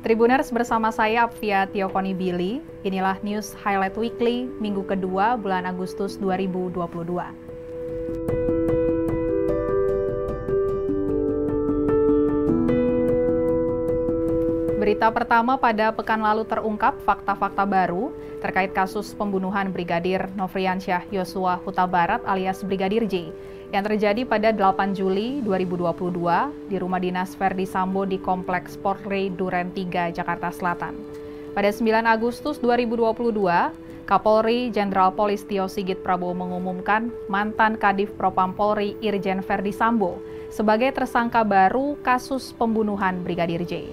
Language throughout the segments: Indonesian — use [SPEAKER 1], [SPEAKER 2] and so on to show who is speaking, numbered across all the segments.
[SPEAKER 1] Tribuners, bersama saya Apvia Tiokoni Billy. Inilah News Highlight Weekly minggu kedua bulan Agustus 2022. Berita pertama, pada pekan lalu terungkap fakta-fakta baru terkait kasus pembunuhan Brigadir Nofriansyah Yosua Huta Barat alias Brigadir J yang terjadi pada 8 Juli 2022 di rumah dinas Ferdi Sambo di Kompleks Polri Duren 3, Jakarta Selatan. Pada 9 Agustus 2022, Kapolri Jenderal Polistio Sigit Prabowo mengumumkan mantan Kadif Propam Polri Irjen Ferdi Sambo sebagai tersangka baru kasus pembunuhan Brigadir J.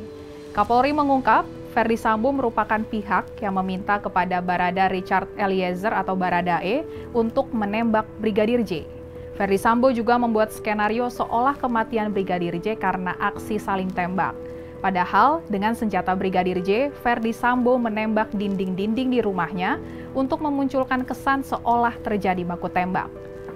[SPEAKER 1] Kapolri mengungkap Ferdi Sambo merupakan pihak yang meminta kepada Barada Richard Eliezer atau Baradae untuk menembak Brigadir J. Ferdi Sambo juga membuat skenario seolah kematian Brigadir J karena aksi saling tembak. Padahal dengan senjata Brigadir J, Ferdi Sambo menembak dinding-dinding di rumahnya untuk memunculkan kesan seolah terjadi baku tembak.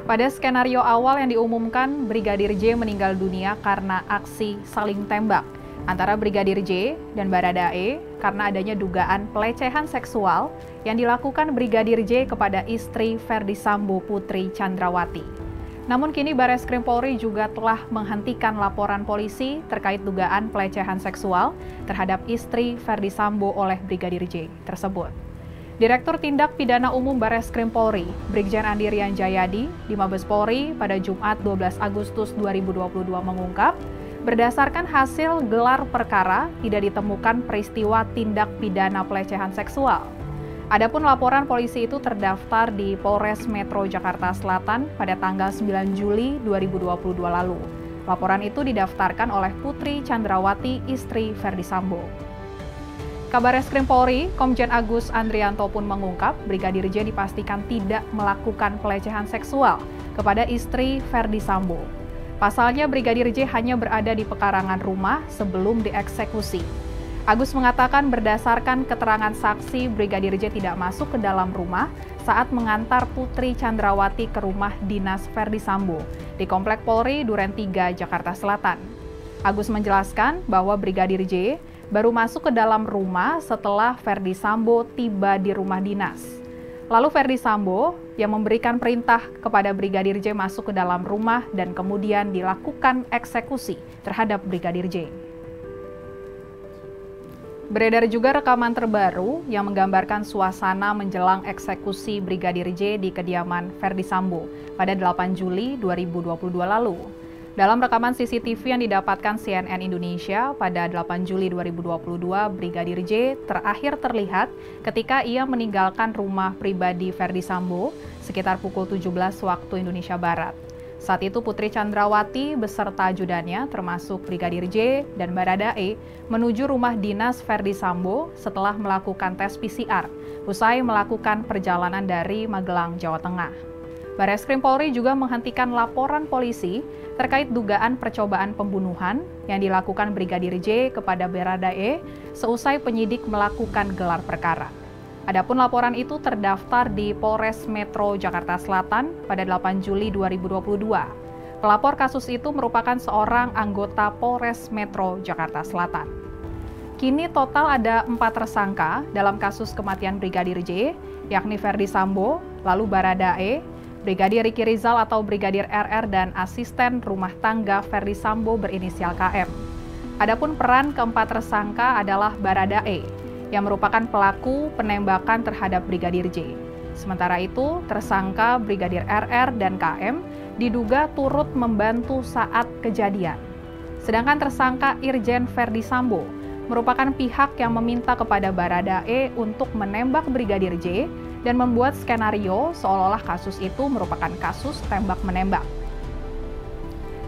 [SPEAKER 1] Pada skenario awal yang diumumkan, Brigadir J meninggal dunia karena aksi saling tembak antara Brigadir J dan Baradae karena adanya dugaan pelecehan seksual yang dilakukan Brigadir J kepada istri Ferdi Sambo, Putri Chandrawati. Namun kini Bareskrim Polri juga telah menghentikan laporan polisi terkait dugaan pelecehan seksual terhadap istri Ferdi Sambo oleh Brigadir J tersebut. Direktur Tindak Pidana Umum Bareskrim Polri, Brigjen Andi Rian Jayadi, di Mabes Polri pada Jumat 12 Agustus 2022 mengungkap, berdasarkan hasil gelar perkara tidak ditemukan peristiwa tindak pidana pelecehan seksual. Adapun laporan polisi itu terdaftar di Polres Metro Jakarta Selatan pada tanggal 9 Juli 2022 lalu. Laporan itu didaftarkan oleh Putri Chandrawati, istri Ferdi Sambo. Kabareskrim Polri, Komjen Agus Andrianto pun mengungkap Brigadir J dipastikan tidak melakukan pelecehan seksual kepada istri Ferdi Sambo. Pasalnya Brigadir J hanya berada di pekarangan rumah sebelum dieksekusi. Agus mengatakan berdasarkan keterangan saksi, Brigadir J tidak masuk ke dalam rumah saat mengantar Putri Chandrawati ke rumah dinas Ferdi Sambo di Komplek Polri Duren 3, Jakarta Selatan. Agus menjelaskan bahwa Brigadir J baru masuk ke dalam rumah setelah Ferdi Sambo tiba di rumah dinas. Lalu Ferdi Sambo yang memberikan perintah kepada Brigadir J masuk ke dalam rumah dan kemudian dilakukan eksekusi terhadap Brigadir J. Beredar juga rekaman terbaru yang menggambarkan suasana menjelang eksekusi Brigadir J di kediaman Ferdi Sambo pada 8 Juli 2022 lalu. Dalam rekaman CCTV yang didapatkan CNN Indonesia pada 8 Juli 2022, Brigadir J terakhir terlihat ketika ia meninggalkan rumah pribadi Ferdi Sambo sekitar pukul 17 waktu Indonesia Barat. Saat itu Putri Chandrawati beserta ajudannya termasuk Brigadir J dan Baradae menuju rumah dinas Ferdi Sambo setelah melakukan tes PCR usai melakukan perjalanan dari Magelang, Jawa Tengah. Bareskrim Polri juga menghentikan laporan polisi terkait dugaan percobaan pembunuhan yang dilakukan Brigadir J kepada Baradae seusai penyidik melakukan gelar perkara. Adapun laporan itu terdaftar di Polres Metro Jakarta Selatan pada 8 Juli 2022. Pelapor kasus itu merupakan seorang anggota Polres Metro Jakarta Selatan. Kini total ada 4 tersangka dalam kasus kematian Brigadir J, yakni Ferdi Sambo, lalu Baradae, Brigadir Riki Rizal atau Brigadir RR, dan asisten rumah tangga Ferdi Sambo berinisial KM. Adapun peran keempat tersangka adalah Baradae, yang merupakan pelaku penembakan terhadap Brigadir J. Sementara itu, tersangka Brigadir RR dan KM diduga turut membantu saat kejadian. Sedangkan tersangka Irjen Ferdi Sambo merupakan pihak yang meminta kepada Baradae untuk menembak Brigadir J dan membuat skenario seolah-olah kasus itu merupakan kasus tembak-menembak.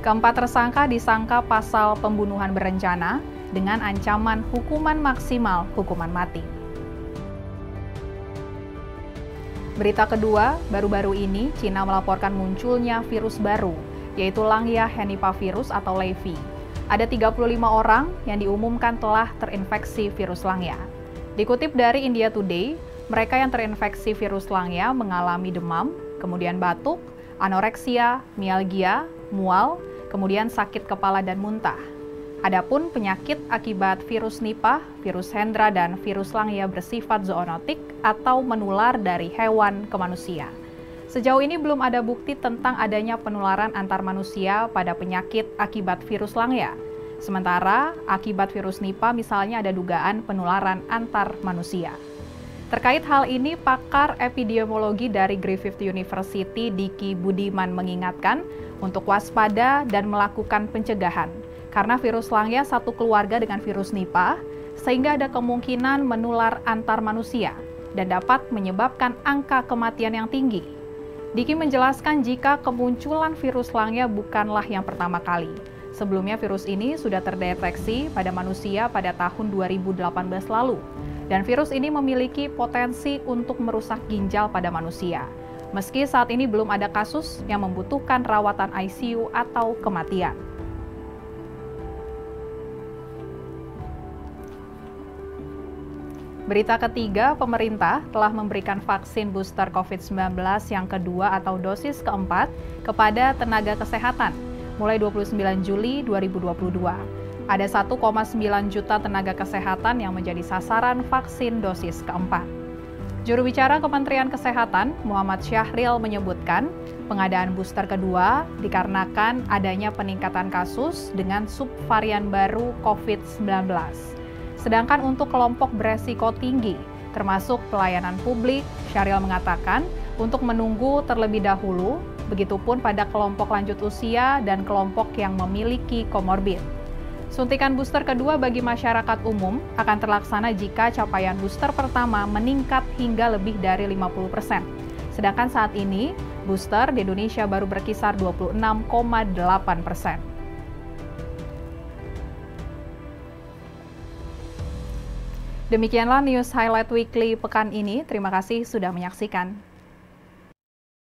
[SPEAKER 1] Keempat tersangka disangka pasal pembunuhan berencana dengan ancaman hukuman maksimal hukuman mati. Berita kedua, baru-baru ini Cina melaporkan munculnya virus baru, yaitu Langya henipavirus atau LHV. Ada 35 orang yang diumumkan telah terinfeksi virus Langya. Dikutip dari India Today, mereka yang terinfeksi virus Langya mengalami demam, kemudian batuk, anoreksia, mialgia, mual, kemudian sakit kepala dan muntah. Adapun penyakit akibat virus Nipah, virus Hendra, dan virus Langya bersifat zoonotik atau menular dari hewan ke manusia. Sejauh ini belum ada bukti tentang adanya penularan antar manusia pada penyakit akibat virus Langya. Sementara akibat virus Nipah misalnya ada dugaan penularan antar manusia. Terkait hal ini, pakar epidemiologi dari Griffith University, Diki Budiman mengingatkan untuk waspada dan melakukan pencegahan. Karena virus Langya satu keluarga dengan virus Nipah, sehingga ada kemungkinan menular antar manusia dan dapat menyebabkan angka kematian yang tinggi. Diki menjelaskan jika kemunculan virus Langya bukanlah yang pertama kali. Sebelumnya virus ini sudah terdeteksi pada manusia pada tahun 2018 lalu. Dan virus ini memiliki potensi untuk merusak ginjal pada manusia. Meski saat ini belum ada kasus yang membutuhkan rawatan ICU atau kematian. Berita ketiga, pemerintah telah memberikan vaksin booster COVID-19 yang kedua atau dosis keempat kepada tenaga kesehatan mulai 29 Juli 2022. Ada 1,9 juta tenaga kesehatan yang menjadi sasaran vaksin dosis keempat. Juru bicara Kementerian Kesehatan, Muhammad Syahril menyebutkan, pengadaan booster kedua dikarenakan adanya peningkatan kasus dengan subvarian baru COVID-19. Sedangkan untuk kelompok beresiko tinggi, termasuk pelayanan publik, Syahril mengatakan untuk menunggu terlebih dahulu, begitupun pada kelompok lanjut usia dan kelompok yang memiliki komorbid. Suntikan booster kedua bagi masyarakat umum akan terlaksana jika capaian booster pertama meningkat hingga lebih dari 50%. Sedangkan saat ini, booster di Indonesia baru berkisar 26,8%. Demikianlah News Highlight Weekly pekan ini. Terima kasih sudah menyaksikan.